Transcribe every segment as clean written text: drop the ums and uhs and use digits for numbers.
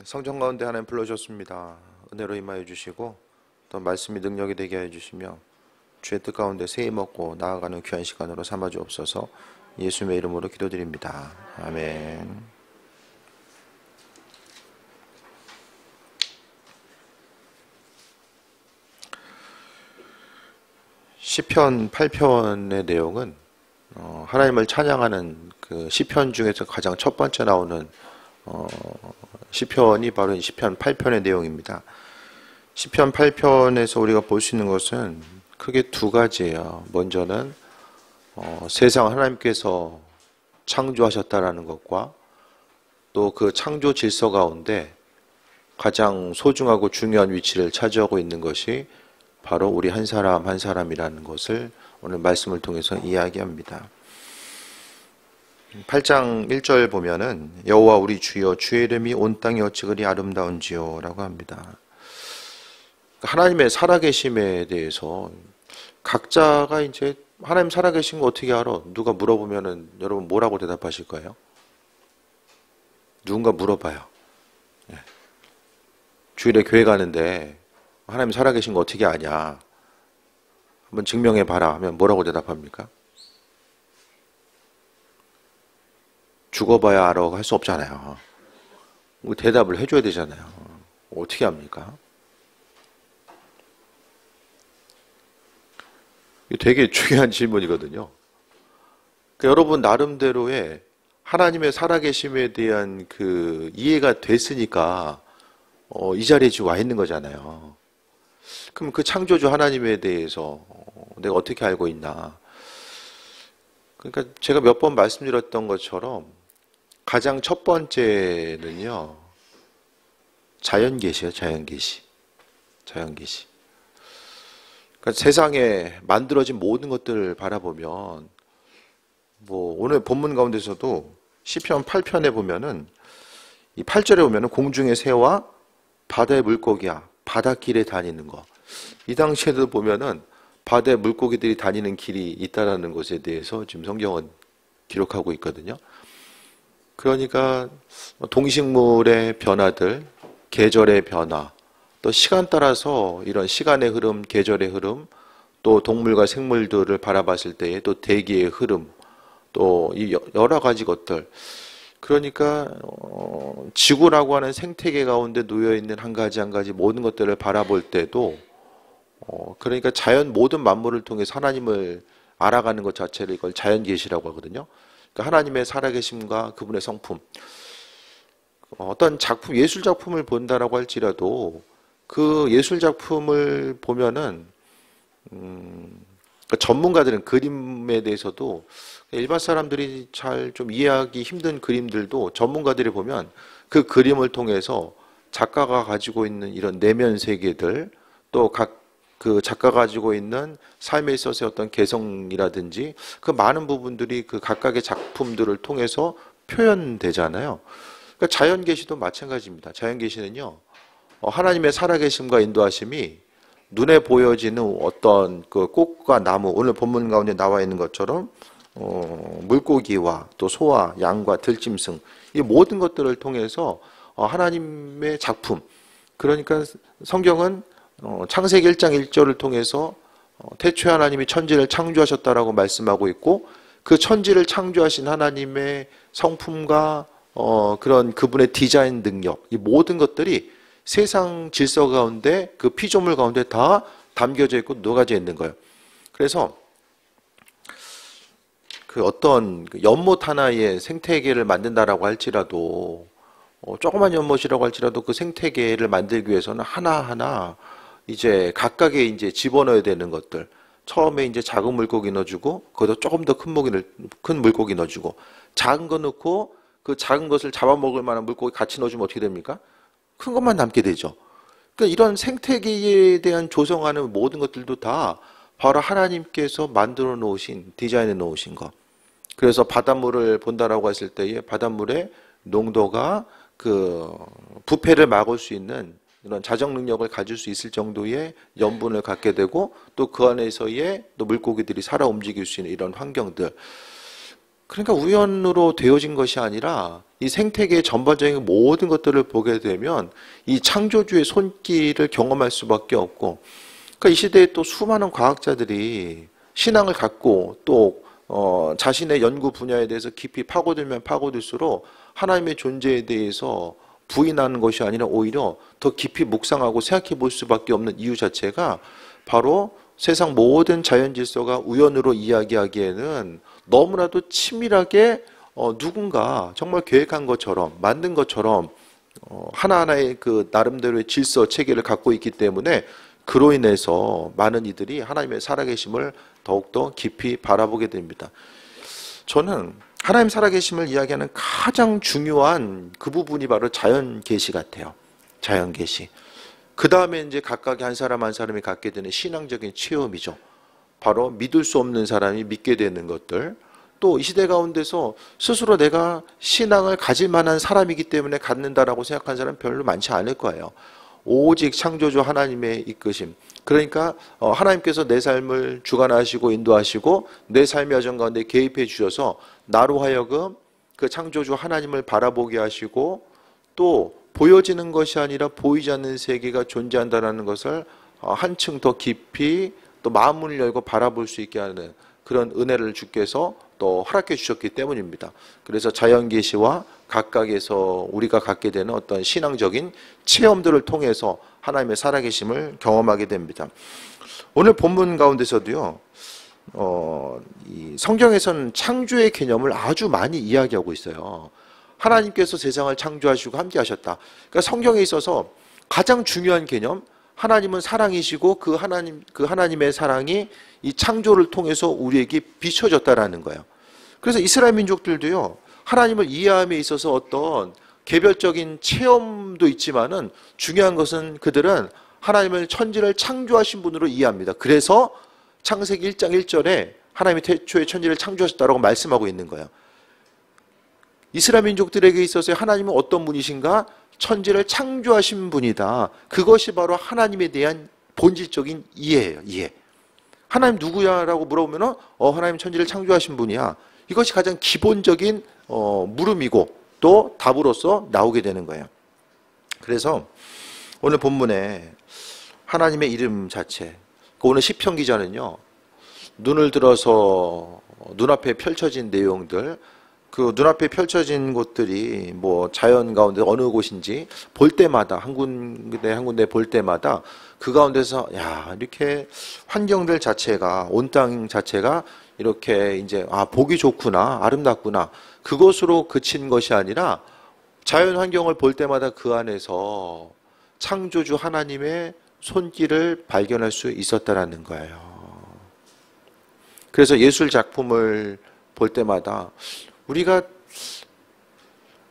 성전 가운데 하나님 불러주셨습니다. 은혜로 임하여 주시고 또 말씀이 능력이 되게 하여 주시며 주의 뜻 가운데 세임 먹고 나아가는 귀한 시간으로 삼아 주옵소서. 예수님의 이름으로 기도드립니다. 아멘. 시편 8편의 내용은 하나님을 찬양하는 그 시편 중에서 가장 첫 번째 나오는 시편이 바로 시편 8편의 내용입니다. 시편 8편에서 우리가 볼 수 있는 것은 크게 두 가지예요. 먼저는 세상 하나님께서 창조하셨다라는 것과 또 그 창조 질서 가운데 가장 소중하고 중요한 위치를 차지하고 있는 것이 바로 우리 한 사람 한 사람이라는 것을 오늘 말씀을 통해서 이야기합니다. 8장 1절 보면은 여호와 우리 주여 주의 이름이 온 땅에 어찌 그리 아름다운지요 라고 합니다. 하나님의 살아계심에 대해서 각자가 이제 하나님 살아계신 거 어떻게 알아? 누가 물어보면은 여러분 뭐라고 대답하실 거예요? 누군가 물어봐요. 주일에 교회 가는데 하나님 살아계신 거 어떻게 아냐? 한번 증명해 봐라 하면 뭐라고 대답합니까? 죽어봐야 알아 할 수 없잖아요. 대답을 해줘야 되잖아요. 어떻게 합니까? 되게 중요한 질문이거든요. 그러니까 여러분 나름대로의 하나님의 살아계심에 대한 그 이해가 됐으니까 이 자리에 지금 와 있는 거잖아요. 그럼 그 창조주 하나님에 대해서 내가 어떻게 알고 있나? 그러니까 제가 몇 번 말씀드렸던 것처럼 가장 첫 번째는요, 자연계시예요. 자연계시. 그러니까 세상에 만들어진 모든 것들을 바라보면 오늘 본문 가운데서도 시편 8편에 보면은 이 8절에 보면은 공중의 새와 바다의 물고기야 바닷길에 다니는 거. 이 당시에도 보면은 바다의 물고기들이 다니는 길이 있다라는 것에 대해서 지금 성경은 기록하고 있거든요. 그러니까 동식물의 변화들, 계절의 변화, 또 시간 따라서 이런 시간의 흐름, 계절의 흐름, 또 동물과 생물들을 바라봤을 때의 또 대기의 흐름, 또 이 여러 가지 것들. 그러니까 지구라고 하는 생태계 가운데 놓여 있는 한 가지 한 가지 모든 것들을 바라볼 때도 그러니까 자연 모든 만물을 통해서 하나님을 알아가는 것 자체를 이걸 자연계시라고 하거든요. 그러니까 하나님의 살아계심과 그분의 성품. 어떤 작품, 예술 작품을 본다라고 할지라도 그 예술 작품을 보면은 전문가들은 그림에 대해서도 일반 사람들이 잘 좀 이해하기 힘든 그림들도 전문가들이 보면 그 그림을 통해서 작가가 가지고 있는 이런 내면 세계들 또 각 그 작가가 가지고 있는 삶에 있어서의 어떤 개성이라든지 그 많은 부분들이 그 각각의 작품들을 통해서 표현되잖아요. 그러니까 자연계시도 마찬가지입니다. 자연계시는요, 하나님의 살아계심과 인도하심이 눈에 보여지는 어떤 그 꽃과 나무, 오늘 본문 가운데 나와 있는 것처럼 물고기와 또 소와 양과 들짐승, 이 모든 것들을 통해서 하나님의 작품, 그러니까 성경은 창세기 1장 1절을 통해서 태초에 하나님이 천지를 창조하셨다라고 말씀하고 있고 그 천지를 창조하신 하나님의 성품과 그런 그분의 디자인 능력, 이 모든 것들이 세상 질서 가운데 그 피조물 가운데 다 담겨져 있고 녹아져 있는 거예요. 그래서 그 어떤 연못 하나의 생태계를 만든다라고 할지라도 조그만 연못이라고 할지라도 그 생태계를 만들기 위해서는 하나하나 이제 각각의 이제 집어넣어야 되는 것들. 처음에 이제 작은 물고기 넣어주고 거기다 조금 더 큰 물고기 넣어주고 작은 거 넣고 그 작은 것을 잡아먹을 만한 물고기 같이 넣어주면 어떻게 됩니까? 큰 것만 남게 되죠. 그러니까 이런 생태계에 대한 조성하는 모든 것들도 다 바로 하나님께서 만들어 놓으신, 디자인해 놓으신 것. 그래서 바닷물을 본다라고 했을 때에 바닷물의 농도가 그 부패를 막을 수 있는 이런 자정 능력을 가질 수 있을 정도의 염분을 갖게 되고 또 그 안에서의 또 물고기들이 살아 움직일 수 있는 이런 환경들. 그러니까 우연으로 되어진 것이 아니라 이 생태계의 전반적인 모든 것들을 보게 되면 이 창조주의 손길을 경험할 수밖에 없고, 그러니까 이 시대에 또 수많은 과학자들이 신앙을 갖고 또 자신의 연구 분야에 대해서 깊이 파고들면 파고들수록 하나님의 존재에 대해서 부인하는 것이 아니라 오히려 더 깊이 묵상하고 생각해 볼 수밖에 없는 이유 자체가 바로 세상 모든 자연 질서가 우연으로 이야기하기에는 너무나도 치밀하게 누군가 정말 계획한 것처럼 만든 것처럼 하나하나의 그 나름대로의 질서 체계를 갖고 있기 때문에 그로 인해서 많은 이들이 하나님의 살아계심을 더욱더 깊이 바라보게 됩니다. 저는 하나님 살아계심을 이야기하는 가장 중요한 그 부분이 바로 자연 계시 같아요. 자연 계시. 그 다음에 이제 각각의 한 사람 한 사람이 갖게 되는 신앙적인 체험이죠. 바로 믿을 수 없는 사람이 믿게 되는 것들. 또 이 시대 가운데서 스스로 내가 신앙을 가질 만한 사람이기 때문에 갖는다라고 생각하는 사람은 별로 많지 않을 거예요. 오직 창조주 하나님의 이끄심. 그러니까 하나님께서 내 삶을 주관하시고 인도하시고 내 삶의 여정 가운데 개입해 주셔서 나로 하여금 그 창조주 하나님을 바라보게 하시고 또 보여지는 것이 아니라 보이지 않는 세계가 존재한다는 것을 한층 더 깊이 또 마음문을 열고 바라볼 수 있게 하는 그런 은혜를 주께서 또 허락해 주셨기 때문입니다. 그래서 자연계시와 각각에서 우리가 갖게 되는 어떤 신앙적인 체험들을 통해서 하나님의 살아계심을 경험하게 됩니다. 오늘 본문 가운데서도요, 이 성경에서는 창조의 개념을 아주 많이 이야기하고 있어요. 하나님께서 세상을 창조하시고 함께 하셨다. 그러니까 성경에 있어서 가장 중요한 개념, 하나님은 사랑이시고 그 하나님의 사랑이 이 창조를 통해서 우리에게 비춰졌다라는 거예요. 그래서 이스라엘 민족들도요, 하나님을 이해함에 있어서 어떤 개별적인 체험도 있지만은 중요한 것은 그들은 하나님을 천지를 창조하신 분으로 이해합니다. 그래서 창세기 1장 1절에 하나님이 태초에 천지를 창조하셨다라고 말씀하고 있는 거예요. 이스라엘 민족들에게 있어서 하나님은 어떤 분이신가? 천지를 창조하신 분이다. 그것이 바로 하나님에 대한 본질적인 이해예요. 이해. 하나님 누구야? 라고 물어보면 하나님 천지를 창조하신 분이야. 이것이 가장 기본적인 물음이고 또 답으로서 나오게 되는 거예요. 그래서 오늘 본문에 하나님의 이름 자체, 오늘 시편 기자는요, 눈을 들어서 눈앞에 펼쳐진 내용들, 그 눈앞에 펼쳐진 곳들이 뭐 자연 가운데 어느 곳인지 볼 때마다 한 군데 볼 때마다 그 가운데서 야, 이렇게 환경들 자체가, 온 땅 자체가 이렇게 이제 보기 좋구나, 아름답구나, 그것으로 그친 것이 아니라 자연 환경을 볼 때마다 그 안에서 창조주 하나님의 손길을 발견할 수 있었다라는 거예요. 그래서 예술 작품을 볼 때마다 우리가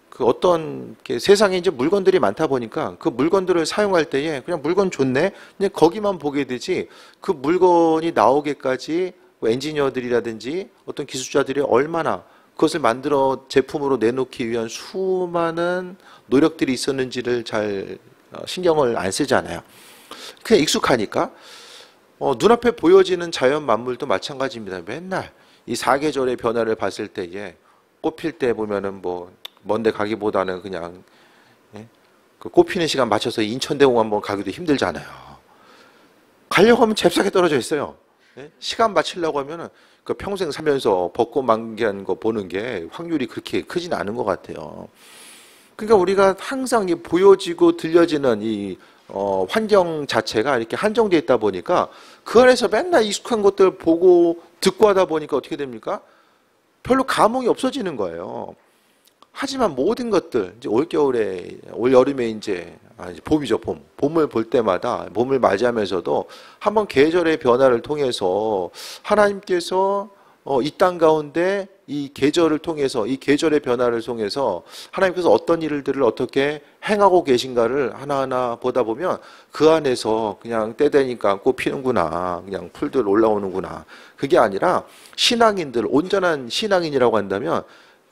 그 어떤 세상에 이제 물건들이 많다 보니까 그 물건들을 사용할 때에 그냥 물건 좋네, 그냥 거기만 보게 되지 그 물건이 나오게까지 엔지니어들이라든지 어떤 기술자들이 얼마나 그것을 만들어 제품으로 내놓기 위한 수많은 노력들이 있었는지를 잘 신경을 안 쓰잖아요. 그냥 익숙하니까 눈앞에 보여지는 자연 만물도 마찬가지입니다. 맨날 이 사계절의 변화를 봤을 때에 꽃 필 때 보면은 뭐 먼데 가기보다는 그냥 그 꽃 피는 시간 맞춰서 인천대공원 한번 가기도 힘들잖아요. 가려고 하면 잽싸게 떨어져 있어요. 시간 맞추려고 하면은 그 평생 살면서 벚꽃 만개한 거 보는 게 확률이 그렇게 크진 않은 것 같아요. 그러니까 우리가 항상 이 보여지고 들려지는 이 환경 자체가 이렇게 한정되어 있다 보니까 그 안에서 맨날 익숙한 것들 보고 듣고 하다 보니까 어떻게 됩니까? 별로 감흥이 없어지는 거예요. 하지만 모든 것들, 이제 올겨울에, 올여름에 이제 봄이죠, 봄. 봄을 볼 때마다, 봄을 맞이하면서도 한번 계절의 변화를 통해서 하나님께서 이 땅 가운데 이 계절을 통해서, 이 계절의 변화를 통해서 하나님께서 어떤 일들을 어떻게 행하고 계신가를 하나하나 보다 보면 그 안에서 그냥 때 되니까 꽃 피는구나, 그냥 풀들 올라오는구나. 그게 아니라 신앙인들, 온전한 신앙인이라고 한다면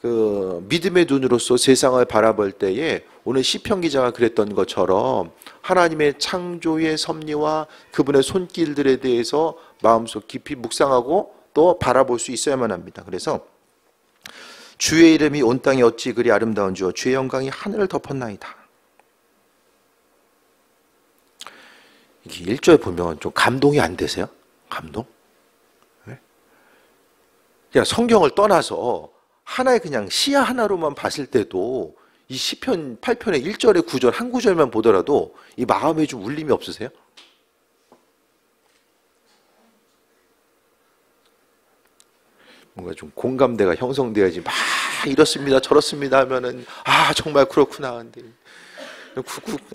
그 믿음의 눈으로서 세상을 바라볼 때에 오늘 시편 기자가 그랬던 것처럼 하나님의 창조의 섭리와 그분의 손길들에 대해서 마음속 깊이 묵상하고 또 바라볼 수 있어야만 합니다. 그래서 주의 이름이 온 땅에 어찌 그리 아름다운 주여 주의 영광이 하늘을 덮었나이다. 이게 1절 보면 좀 감동이 안 되세요? 감동? 네? 그냥 성경을 떠나서 하나의 그냥 시야 하나로만 봤을 때도 이 시편 8편의 1절의 9절 한 구절만 보더라도 이 마음에 좀 울림이 없으세요? 뭔가 좀 공감대가 형성돼야지 막 이렇습니다 저렇습니다 하면은 아 정말 그렇구나.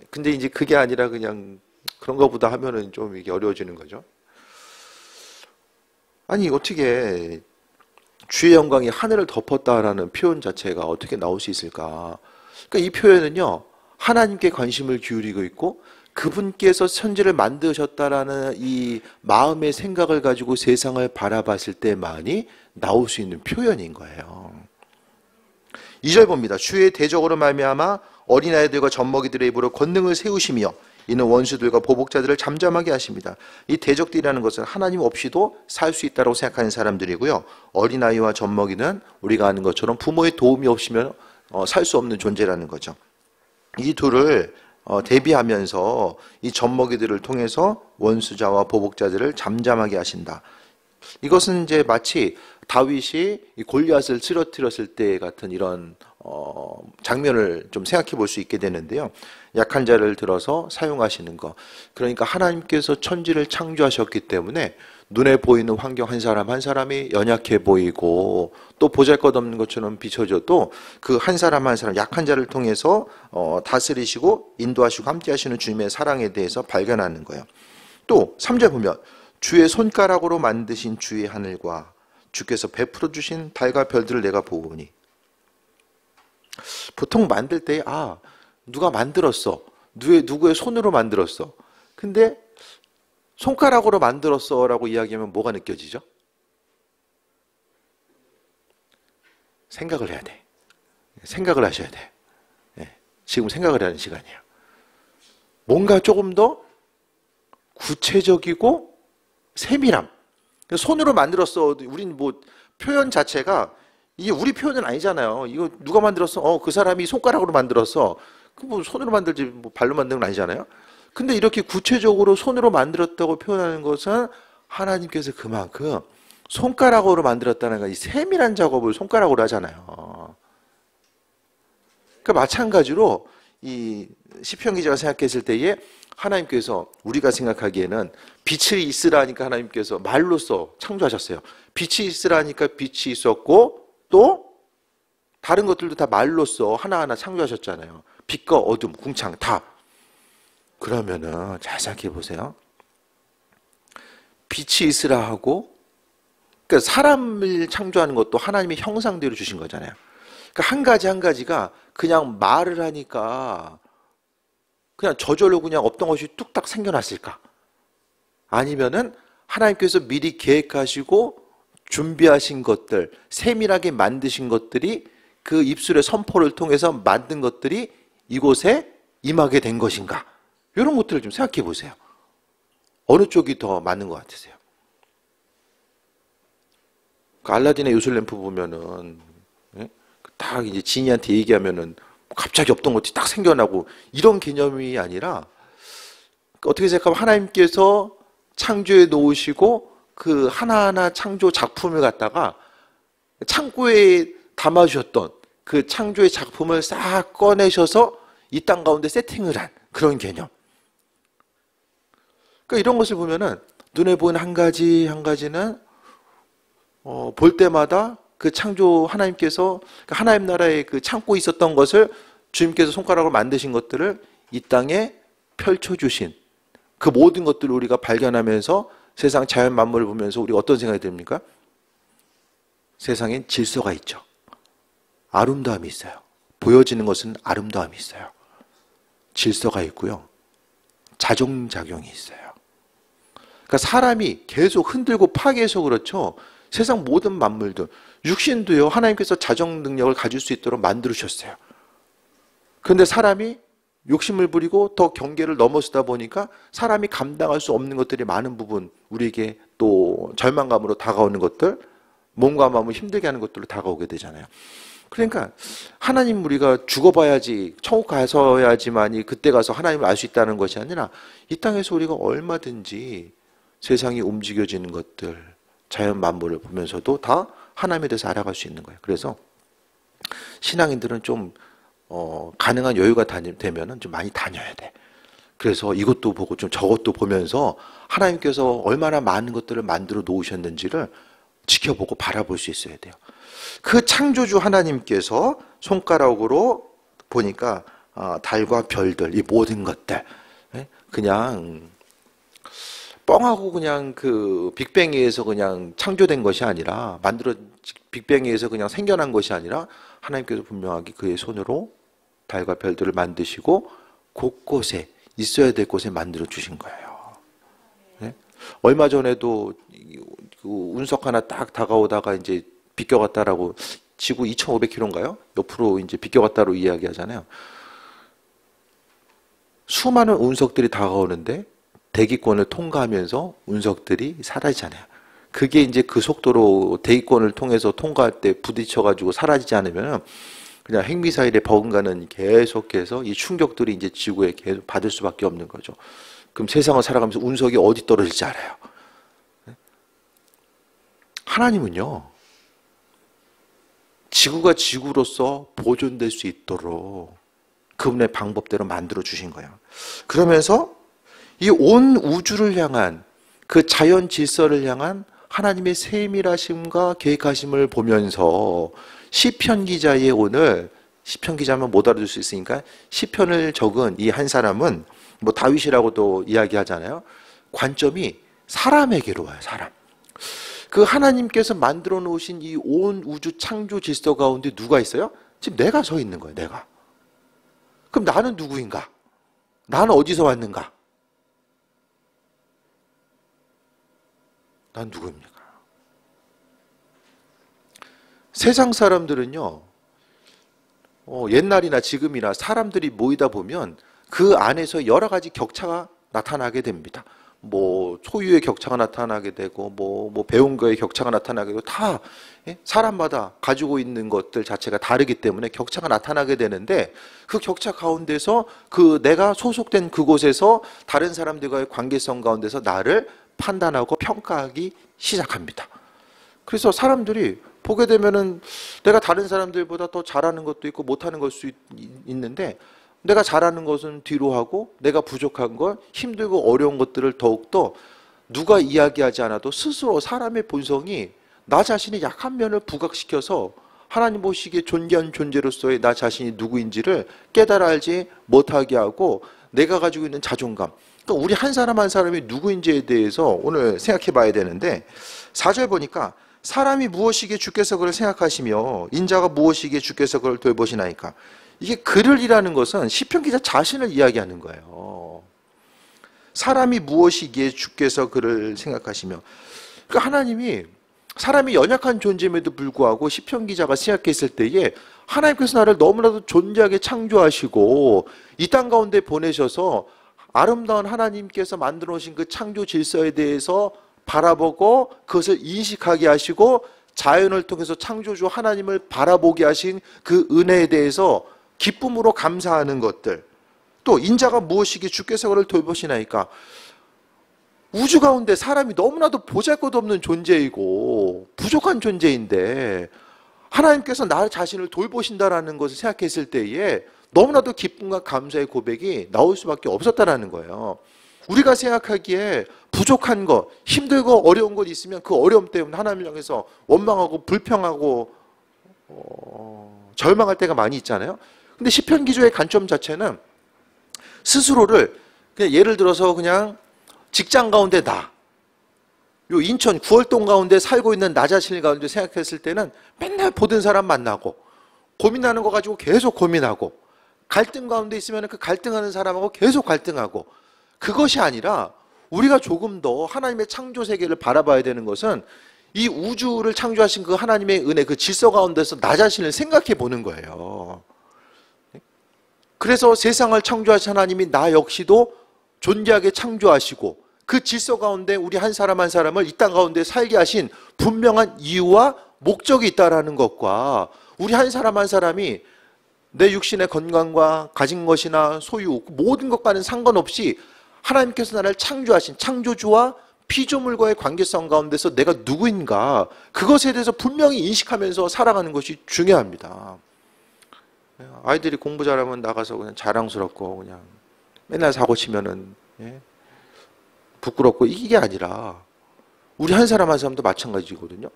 근데 이제 그게 아니라 그냥 그런 거보다 하면은 좀 이게 어려워지는 거죠. 아니 어떻게 주의 영광이 하늘을 덮었다라는 표현 자체가 어떻게 나올 수 있을까? 그러니까 이 표현은요 하나님께 관심을 기울이고 있고 그분께서 천지를 만드셨다라는 이 마음의 생각을 가지고 세상을 바라봤을 때만이 나올 수 있는 표현인 거예요. 2절 봅니다. 주의 대적으로 말미암아 어린아이들과 젖먹이들의 입으로 권능을 세우시며 이는 원수들과 보복자들을 잠잠하게 하십니다. 이 대적들이라는 것은 하나님 없이도 살 수 있다고 생각하는 사람들이고요. 어린아이와 젖먹이는 우리가 아는 것처럼 부모의 도움이 없으면 살 수 없는 존재라는 거죠. 이 둘을 대비하면서 이 젖먹이들을 통해서 원수자와 보복자들을 잠잠하게 하신다. 이것은 이제 마치 다윗이 이 골리앗을 쓰러뜨렸을 때 같은 이런 장면을 좀 생각해 볼 수 있게 되는데요. 약한 자를 들어서 사용하시는 것. 그러니까 하나님께서 천지를 창조하셨기 때문에 눈에 보이는 환경 한 사람 한 사람이 연약해 보이고 또 보잘것없는 것처럼 비춰져도 그 한 사람 한 사람 약한 자를 통해서 다스리시고 인도하시고 함께 하시는 주님의 사랑에 대해서 발견하는 거예요. 또 3절 보면 주의 손가락으로 만드신 주의 하늘과 주께서 베풀어 주신 달과 별들을 내가 보오니. 보통 만들 때 누가 만들었어. 누구의 손으로 만들었어. 근데 손가락으로 만들었어 라고 이야기하면 뭐가 느껴지죠? 생각을 해야 돼. 생각을 하셔야 돼. 네, 지금 생각을 하는 시간이에요. 뭔가 조금 더 구체적이고 세밀함. 손으로 만들었어. 우린 뭐 표현 자체가 이게 우리 표현은 아니잖아요. 이거 누가 만들었어? 그 사람이 손가락으로 만들었어. 그 뭐 손으로 만들지 뭐 발로 만드는 건 아니잖아요. 근데 이렇게 구체적으로 손으로 만들었다고 표현하는 것은 하나님께서 그만큼 손가락으로 만들었다는 건 이 세밀한 작업을 손가락으로 하잖아요. 그러니까 마찬가지로 이 시편 기자가 생각했을 때에 하나님께서 우리가 생각하기에는 빛이 있으라니까 하나님께서 말로써 창조하셨어요. 빛이 있으라니까 빛이 있었고 또 다른 것들도 다 말로써 하나하나 창조하셨잖아요. 빛과 어둠, 궁창 다. 그러면은 잘 생각해 보세요. 빛이 있으라 하고 그러니까 사람을 창조하는 것도 하나님의 형상대로 주신 거잖아요. 그러니까 한 가지 한 가지가 그냥 말을 하니까 그냥 저절로 그냥 없던 것이 뚝딱 생겨났을까? 아니면은 하나님께서 미리 계획하시고 준비하신 것들, 세밀하게 만드신 것들이 그 입술의 선포를 통해서 만든 것들이 이곳에 임하게 된 것인가? 이런 것들을 좀 생각해 보세요. 어느 쪽이 더 맞는 것 같으세요? 그 알라딘의 요술램프 보면은 딱 이제 지니한테 얘기하면은 갑자기 없던 것이 딱 생겨나고 이런 개념이 아니라 어떻게 생각하면 하나님께서 창조해 놓으시고 그 하나하나 창조 작품을 갖다가 창고에 담아주셨던 그 창조의 작품을 싹 꺼내셔서 이 땅 가운데 세팅을 한 그런 개념. 그러니까 이런 것을 보면은 눈에 보이는 한 가지 한 가지는 볼 때마다 그 창조 하나님께서 하나님 나라의 그 창고에 있었던 것을 주님께서 손가락으로 만드신 것들을 이 땅에 펼쳐주신 그 모든 것들을 우리가 발견하면서 세상 자연 만물을 보면서 우리가 어떤 생각이 듭니까? 세상엔 질서가 있죠. 아름다움이 있어요. 보여지는 것은 아름다움이 있어요. 질서가 있고요. 자정작용이 있어요. 그러니까 사람이 계속 흔들고 파괴해서 그렇죠. 세상 모든 만물들, 육신도요. 하나님께서 자정 능력을 가질 수 있도록 만들으셨어요. 그런데 사람이 욕심을 부리고 더 경계를 넘어서다 보니까 사람이 감당할 수 없는 것들이 많은 부분 우리에게 또 절망감으로 다가오는 것들, 몸과 마음을 힘들게 하는 것들로 다가오게 되잖아요. 그러니까 하나님 우리가 죽어봐야지 천국 가서야지만이 그때 가서 하나님을 알 수 있다는 것이 아니라 이 땅에서 우리가 얼마든지 세상이 움직여지는 것들, 자연 만물을 보면서도 다 하나님에 대해서 알아갈 수 있는 거예요. 그래서 신앙인들은 좀 가능한 여유가 되면은 좀 많이 다녀야 돼. 그래서 이것도 보고 좀 저것도 보면서 하나님께서 얼마나 많은 것들을 만들어 놓으셨는지를 지켜보고 바라볼 수 있어야 돼요. 그 창조주 하나님께서 손가락으로 보니까 달과 별들, 이 모든 것들 그냥 뻥하고 그냥 그 빅뱅에 의해서 그냥 창조된 것이 아니라 빅뱅에 의해서 그냥 생겨난 것이 아니라 하나님께서 분명하게 그의 손으로 달과 별들을 만드시고 곳곳에 있어야 될 곳에 만들어 주신 거예요. 네? 얼마 전에도 그 운석 하나 딱 다가오다가 이제 비껴갔다라고 지구 2,500km인가요? 옆으로 이제 비껴갔다로 이야기하잖아요. 수많은 운석들이 다가오는데 대기권을 통과하면서 운석들이 사라지잖아요. 그게 이제 그 속도로 대기권을 통해서 통과할 때 부딪혀가지고 사라지지 않으면 그냥 핵미사일의 버금가는 계속해서 이 충격들이 이제 지구에 계속 받을 수밖에 없는 거죠. 그럼 세상을 살아가면서 운석이 어디 떨어질지 알아요. 하나님은요, 지구가 지구로서 보존될 수 있도록 그분의 방법대로 만들어 주신 거예요. 그러면서 이 온 우주를 향한 그 자연 질서를 향한 하나님의 세밀하심과 계획하심을 보면서 시편 기자의 오늘, 시편 기자면 못 알아들 수 있으니까 시편을 적은 이 한 사람은 뭐 다윗이라고도 이야기하잖아요. 관점이 사람에게로 와요. 사람. 그 하나님께서 만들어 놓으신 이 온 우주 창조 질서 가운데 누가 있어요? 지금 내가 서 있는 거예요. 내가. 그럼 나는 누구인가? 나는 어디서 왔는가? 난 누구입니까? 세상 사람들은요, 옛날이나 지금이나 사람들이 모이다 보면 그 안에서 여러 가지 격차가 나타나게 됩니다. 뭐 소유의 격차가 나타나게 되고 뭐 배운 거의 격차가 나타나게 되고 다 사람마다 가지고 있는 것들 자체가 다르기 때문에 격차가 나타나게 되는데 그 격차 가운데서 그 내가 소속된 그곳에서 다른 사람들과의 관계성 가운데서 나를 판단하고 평가하기 시작합니다. 그래서 사람들이 보게 되면은 내가 다른 사람들보다 더 잘하는 것도 있고 못하는 것도 있는데 내가 잘하는 것은 뒤로 하고 내가 부족한 것, 힘들고 어려운 것들을 더욱더 누가 이야기하지 않아도 스스로 사람의 본성이 나 자신의 약한 면을 부각시켜서 하나님 보시기에 존귀한 존재로서의 나 자신이 누구인지를 깨달아 알지 못하게 하고 내가 가지고 있는 자존감, 그러니까 우리 한 사람 한 사람이 누구인지에 대해서 오늘 생각해 봐야 되는데 4절 보니까 사람이 무엇이기에 주께서 그를 생각하시며 인자가 무엇이기에 주께서 그를 돌보시나이까. 이게 그를이라는 것은 시편 기자 자신을 이야기하는 거예요. 사람이 무엇이기에 주께서 그를 생각하시며, 그러니까 하나님이 사람이 연약한 존재임에도 불구하고 시편 기자가 생각했을 때에 하나님께서 나를 너무나도 존귀하게 창조하시고 이 땅 가운데 보내셔서 아름다운 하나님께서 만들어 놓으신 그 창조 질서에 대해서 바라보고 그것을 인식하게 하시고 자연을 통해서 창조주 하나님을 바라보게 하신 그 은혜에 대해서 기쁨으로 감사하는 것들, 또 인자가 무엇이기에 주께서 그를 돌보시나이까. 우주 가운데 사람이 너무나도 보잘것없는 존재이고 부족한 존재인데 하나님께서 나 자신을 돌보신다라는 것을 생각했을 때에 너무나도 기쁨과 감사의 고백이 나올 수밖에 없었다라는 거예요. 우리가 생각하기에 부족한 것, 힘들고 어려운 것 있으면 그 어려움 때문에 하나님을 향해서 원망하고 불평하고 절망할 때가 많이 있잖아요. 근데 시편 기조의 관점 자체는 스스로를 그냥 예를 들어서 그냥 직장 가운데 요 인천 구월동 가운데 살고 있는 나 자신을 가운데 생각했을 때는 맨날 보던 사람 만나고 고민하는 거 가지고 계속 고민하고 갈등 가운데 있으면 그 갈등하는 사람하고 계속 갈등하고, 그것이 아니라 우리가 조금 더 하나님의 창조 세계를 바라봐야 되는 것은 이 우주를 창조하신 그 하나님의 은혜, 그 질서 가운데서 나 자신을 생각해 보는 거예요. 그래서 세상을 창조하신 하나님이 나 역시도 존귀하게 창조하시고 그 질서 가운데 우리 한 사람 한 사람을 이 땅 가운데 살게 하신 분명한 이유와 목적이 있다라는 것과 우리 한 사람 한 사람이 내 육신의 건강과 가진 것이나 소유, 모든 것과는 상관없이 하나님께서 나를 창조하신 창조주와 피조물과의 관계성 가운데서 내가 누구인가, 그것에 대해서 분명히 인식하면서 살아가는 것이 중요합니다. 아이들이 공부 잘하면 나가서 그냥 자랑스럽고 그냥 맨날 사고 치면은 부끄럽고 이게 아니라 우리 한 사람 한 사람도 마찬가지거든요.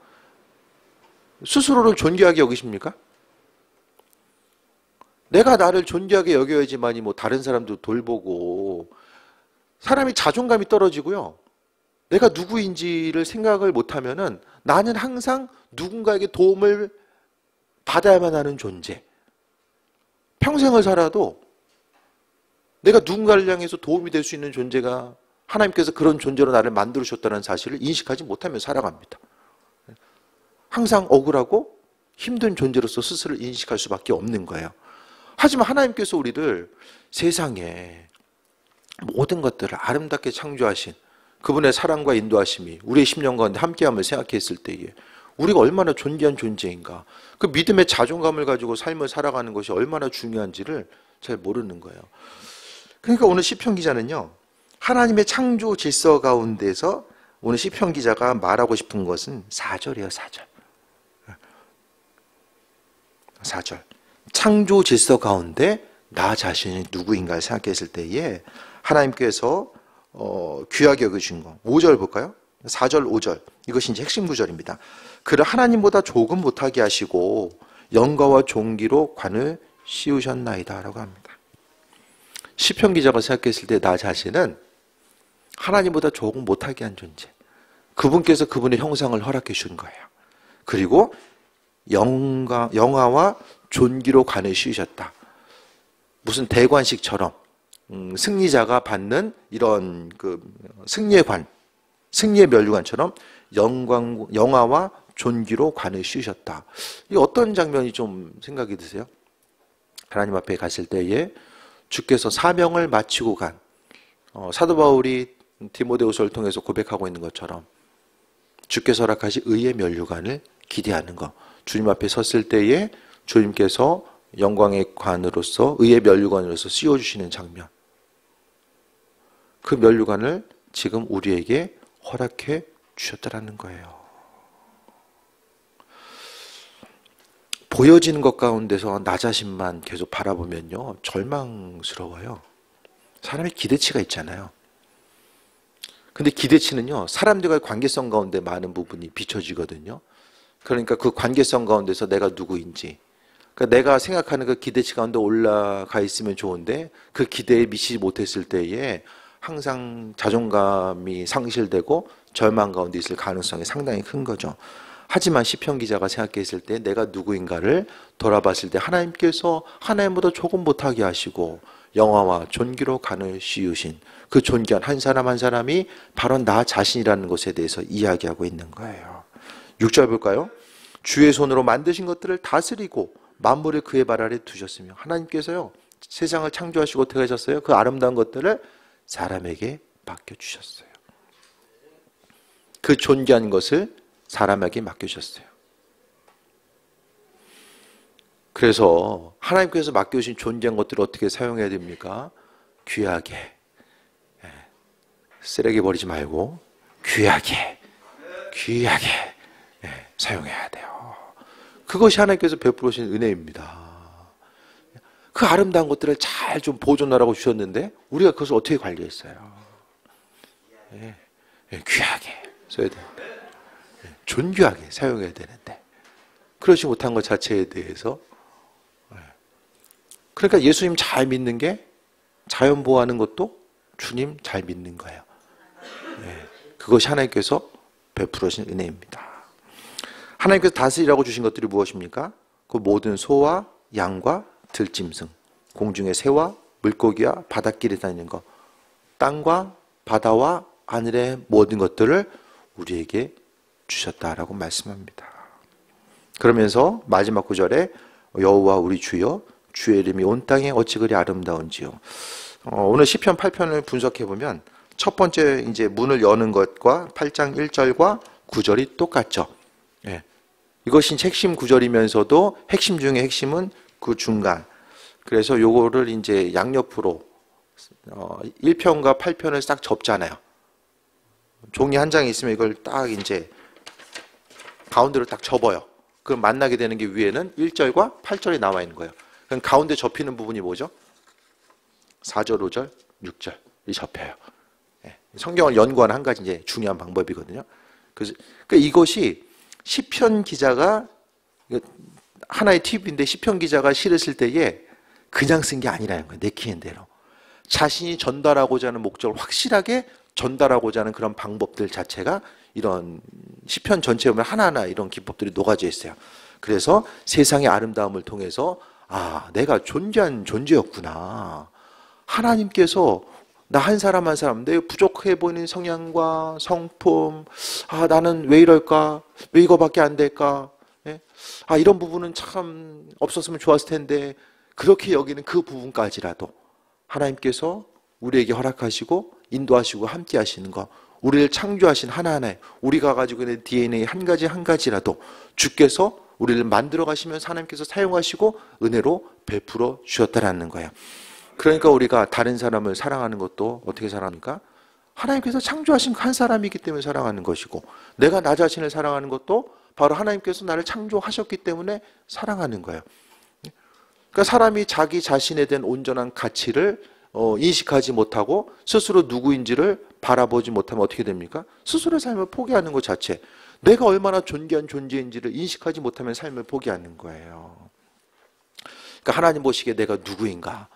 스스로를 존귀하게 여기십니까? 내가 나를 존귀하게 여겨야지만이 뭐 다른 사람도 돌보고, 사람이 자존감이 떨어지고요. 내가 누구인지를 생각을 못하면은 나는 항상 누군가에게 도움을 받아야만 하는 존재. 평생을 살아도 내가 누군가를 향해서 도움이 될 수 있는 존재가, 하나님께서 그런 존재로 나를 만들으셨다는 사실을 인식하지 못하며 살아갑니다. 항상 억울하고 힘든 존재로서 스스로를 인식할 수밖에 없는 거예요. 하지만 하나님께서 우리를 세상에 모든 것들을 아름답게 창조하신 그분의 사랑과 인도하심이 우리의 심령 가운데 함께함을 생각했을 때에 우리가 얼마나 존귀한 존재인가, 그 믿음의 자존감을 가지고 삶을 살아가는 것이 얼마나 중요한지를 잘 모르는 거예요. 그러니까 오늘 시편 기자는요, 하나님의 창조 질서 가운데서 오늘 시편 기자가 말하고 싶은 것은 4절이에요. 4절. 창조 질서 가운데 나 자신이 누구인가를 생각했을 때에 하나님께서 귀하게 여겨주신 거. 5절 볼까요? 4절 5절. 이것이 이제 핵심 구절입니다. 그를 하나님보다 조금 못하게 하시고 영광과 존귀로 관을 씌우셨나이다 라고 합니다. 시편 기자가 생각했을 때 나 자신은 하나님보다 조금 못하게 한 존재. 그분께서 그분의 형상을 허락해 주신 거예요. 그리고 영화와 존귀로 관을 씌우셨다. 무슨 대관식처럼 승리자가 받는 이런 그 승리의 관, 승리의 면류관처럼 영화와 존귀로 관을 씌우셨다. 이 어떤 장면이 좀 생각이 드세요? 하나님 앞에 갔을 때에 주께서 사명을 마치고 간 사도 바울이 디모데후서를 통해서 고백하고 있는 것처럼 주께서 허락하신 의의 면류관을 기대하는 것. 주님 앞에 섰을 때에 주님께서 영광의 관으로서 의의 면류관으로서 씌워주시는 장면. 그 면류관을 지금 우리에게 허락해 주셨다라는 거예요. 보여지는 것 가운데서 나 자신만 계속 바라보면요, 절망스러워요. 사람의 기대치가 있잖아요. 근데 기대치는요, 사람들과의 관계성 가운데 많은 부분이 비춰지거든요. 그러니까 그 관계성 가운데서 내가 누구인지, 그러니까 내가 생각하는 그 기대치 가운데 올라가 있으면 좋은데 그 기대에 미치지 못했을 때에 항상 자존감이 상실되고 절망 가운데 있을 가능성이 상당히 큰 거죠. 하지만 시편 기자가 생각했을 때 내가 누구인가를 돌아봤을 때 하나님께서 하나님보다 조금 못하게 하시고 영화와 존귀로 관을 씌우신 그 존귀한 한 사람 한 사람이 바로 나 자신이라는 것에 대해서 이야기하고 있는 거예요. 6절 볼까요? 주의 손으로 만드신 것들을 다스리고 만물을 그의 발 아래 두셨으며, 하나님께서요 세상을 창조하시고 어떻게 하셨어요? 그 아름다운 것들을 사람에게 맡겨주셨어요. 그 존귀한 것을 사람에게 맡겨주셨어요. 그래서 하나님께서 맡겨주신 존귀한 것들을 어떻게 사용해야 됩니까? 귀하게, 쓰레기 버리지 말고 귀하게 사용해야 돼요. 그것이 하나님께서 베풀어 주신 은혜입니다. 그 아름다운 것들을 잘 좀 보존하라고 주셨는데 우리가 그것을 어떻게 관리했어요? 귀하게 써야 돼요. 존귀하게 사용해야 되는데 그렇지 못한 것 자체에 대해서, 그러니까 예수님 잘 믿는 게 자연 보호하는 것도 주님 잘 믿는 거예요. 그것이 하나님께서 베풀어 주신 은혜입니다. 하나님께서 다스리라고 주신 것들이 무엇입니까? 그 모든 소와 양과 들짐승, 공중의 새와 물고기와 바닷길에 다니는 것, 땅과 바다와 하늘의 모든 것들을 우리에게 주셨다라고 말씀합니다. 그러면서 마지막 구절에 여호와 우리 주여 주의 이름이 온 땅에 어찌 그리 아름다운지요. 오늘 시편 8편을 분석해 보면 첫 번째 이제 문을 여는 것과 8장 1절과 9절이 똑같죠. 이것이 핵심 구절이면서도 핵심 중에 핵심은 그 중간. 그래서 요거를 이제 양옆으로 1편과 8편을 싹 접잖아요. 종이 한 장이 있으면 이걸 딱 이제 가운데로 딱 접어요. 그럼 만나게 되는 게 위에는 1절과 8절이 나와 있는 거예요. 그럼 가운데 접히는 부분이 뭐죠? 4절, 5절, 6절이 접혀요. 성경을 연구하는 한 가지 이제 중요한 방법이거든요. 그래서 이것이 시편 기자가 하나의 팁인데 시편 기자가 시를 쓸 때에 그냥 쓴 게 아니라는 거예요. 내키는 대로. 자신이 전달하고자 하는 목적을 확실하게 전달하고자 하는 그런 방법들 자체가 이런 시편 전체에 보면 하나하나 이런 기법들이 녹아져 있어요. 그래서 세상의 아름다움을 통해서 아, 내가 존재한 존재였구나. 하나님께서 나 한 사람 한 사람 내 부족해 보이는 성향과 성품, 아 나는 왜 이럴까? 왜 이거밖에 안 될까? 예? 아 이런 부분은 참 없었으면 좋았을 텐데 그렇게 여기는 그 부분까지라도 하나님께서 우리에게 허락하시고 인도하시고 함께 하시는 거, 우리를 창조하신 하나하나의 우리가 가지고 있는 DNA 한 가지 한 가지라도 주께서 우리를 만들어 가시면서 하나님께서 사용하시고 은혜로 베풀어 주셨다라는 거예요. 그러니까 우리가 다른 사람을 사랑하는 것도 어떻게 사랑합니까? 하나님께서 창조하신 한 사람이기 때문에 사랑하는 것이고, 내가 나 자신을 사랑하는 것도 바로 하나님께서 나를 창조하셨기 때문에 사랑하는 거예요. 그러니까 사람이 자기 자신에 대한 온전한 가치를 인식하지 못하고 스스로 누구인지를 바라보지 못하면 어떻게 됩니까? 스스로의 삶을 포기하는 것 자체, 내가 얼마나 존귀한 존재인지를 인식하지 못하면 삶을 포기하는 거예요. 그러니까 하나님 보시기에 내가 누구인가,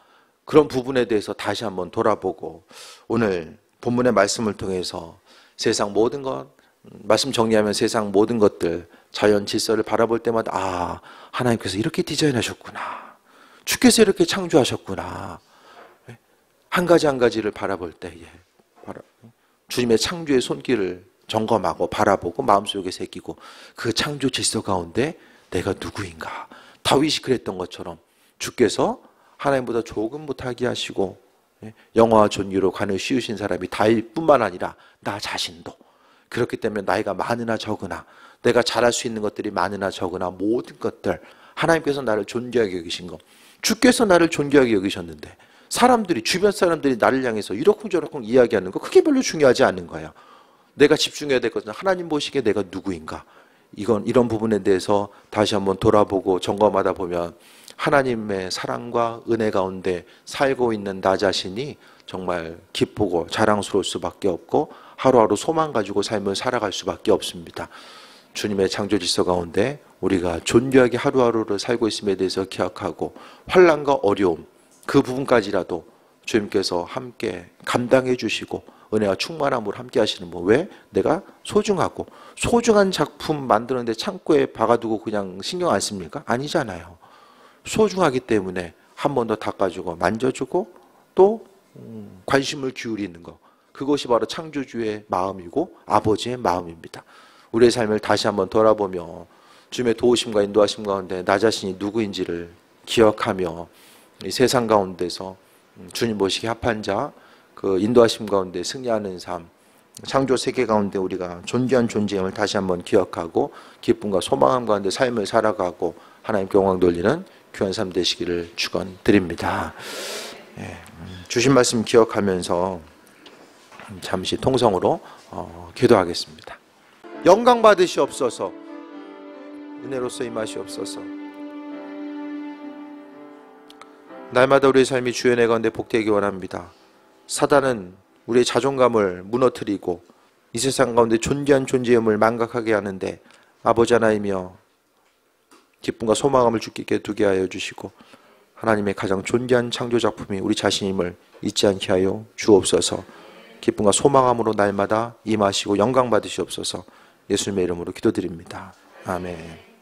그런 부분에 대해서 다시 한번 돌아보고, 오늘 본문의 말씀을 통해서 세상 모든 것, 말씀 정리하면 세상 모든 것들, 자연 질서를 바라볼 때마다 아, 하나님께서 이렇게 디자인하셨구나, 주께서 이렇게 창조하셨구나, 한 가지 한 가지를 바라볼 때에 주님의 창조의 손길을 점검하고 바라보고 마음속에 새기고, 그 창조 질서 가운데 내가 누구인가, 다윗이 그랬던 것처럼 주께서 하나님보다 조금 못하게 하시고 영화와 존귀로 관을 씌우신 사람이 다윗뿐만 아니라 나 자신도, 그렇기 때문에 나이가 많으나 적으나 내가 잘할 수 있는 것들이 많으나 적으나 모든 것들 하나님께서 나를 존귀하게 여기신 것, 주께서 나를 존귀하게 여기셨는데 사람들이, 주변 사람들이 나를 향해서 이러쿵저러쿵 이야기하는 거 그게 별로 중요하지 않은 거예요. 내가 집중해야 될 것은 하나님 보시기에 내가 누구인가, 이런 부분에 대해서 다시 한번 돌아보고 점검하다 보면 하나님의 사랑과 은혜 가운데 살고 있는 나 자신이 정말 기쁘고 자랑스러울 수밖에 없고 하루하루 소망 가지고 삶을 살아갈 수밖에 없습니다. 주님의 창조 질서 가운데 우리가 존귀하게 하루하루를 살고 있음에 대해서 기억하고, 환난과 어려움 그 부분까지라도 주님께서 함께 감당해 주시고 은혜와 충만함으로 함께 하시는 분. 왜? 내가 소중하고, 소중한 작품 만드는데 창고에 박아두고 그냥 신경 안 씁니까? 아니잖아요. 소중하기 때문에 한 번 더 닦아주고 만져주고 또 관심을 기울이는 것, 그것이 바로 창조주의 마음이고 아버지의 마음입니다. 우리의 삶을 다시 한번 돌아보며 주님의 도우심과 인도하심 가운데 나 자신이 누구인지를 기억하며 이 세상 가운데서 주님 보시기에 합한 자, 그 인도하심 가운데 승리하는 삶, 창조 세계 가운데 우리가 존귀한 존재임을 다시 한번 기억하고 기쁨과 소망함 가운데 삶을 살아가고 하나님께 영광 돌리는 귀한 삶 되시기를 축원드립니다. 주신 말씀 기억하면서 잠시 통성으로 기도하겠습니다. 영광 받으시옵소서. 은혜로서 임하시옵소서. 날마다 우리의 삶이 주의 은혜 가운데 복되기 원합니다. 사단은 우리의 자존감을 무너뜨리고 이 세상 가운데 존귀한 존재임을 망각하게 하는데 아버지 하나이며 기쁨과 소망함을 주께 두게 하여 주시고 하나님의 가장 존귀한 창조 작품이 우리 자신임을 잊지 않게 하여 주옵소서. 기쁨과 소망함으로 날마다 임하시고 영광 받으시옵소서. 예수님의 이름으로 기도드립니다. 아멘.